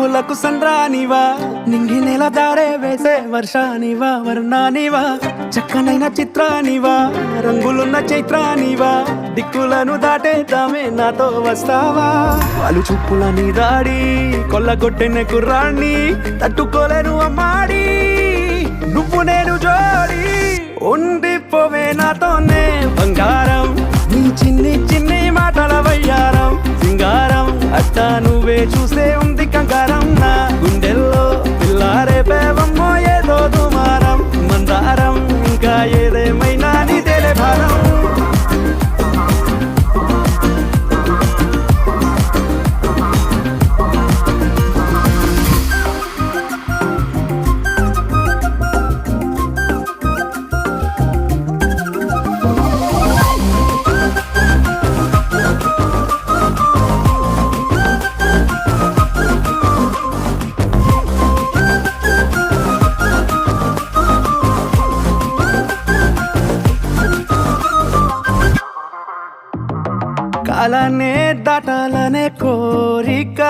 మబ్బులకు సంద్రానివా నింగి నెల దారే వేసే వర్షానివా వర్ణానివా చక్కనైన చిత్రానివా రంగులున్న చైత్రానివా దిక్కులను దాటేద్దామే నాతో వస్తావా వాళ్ళు చూపుల నీ దాడి కొల్లగొట్టిన కుర్రాన్ని తట్టుకోలేను అమ్మాడి నువ్వు నేను జోడి ఉండిపోవే నాతోనే బంగారం నీ చిన్ని చిన్ని మాటల వయ్యారం సింగారం అట్టా నువ్వే చూసే ఉంది కంగారం నా గుండెల్లో పిల్లారే పేవమ్మో ఏదో దుమారం మందారం ఇంకా ఏదేమైనా నీదేలే భారం కాలానే దాటాలనే కోరిక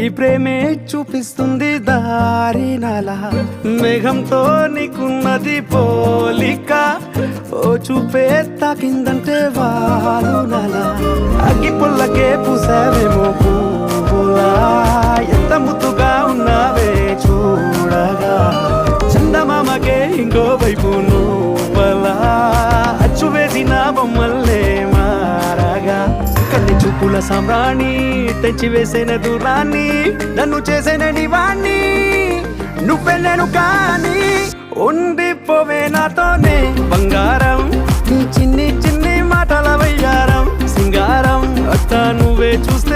ఈ ప్రేమే చూపిస్తుంది దారి నాలా మేఘంతో నీకున్నది పోలిక ఓ చూపే తాకిందంటే వాలు నాలా అగ్గి పుల్లకే పూసావేమో పువ్వులా ఎంత ముద్దుగా ఉన్నావే చూడగా చందమామకే ఇంకో వైపు నువ్వలా అచ్చు వేసిన బొమ్మల్లే కన్ని చూపుల సామ్రాణి తెచ్చి వేసిన దూరాన్ని నన్ను చేసిన నివాణ్ణి నువ్వే నేను కానీ ఉండిపోవే నాతోనే బంగారం నీ చిన్ని చిన్ని మాటల వయ్యారం సింగారం అట్టా నువ్వే చూస్తే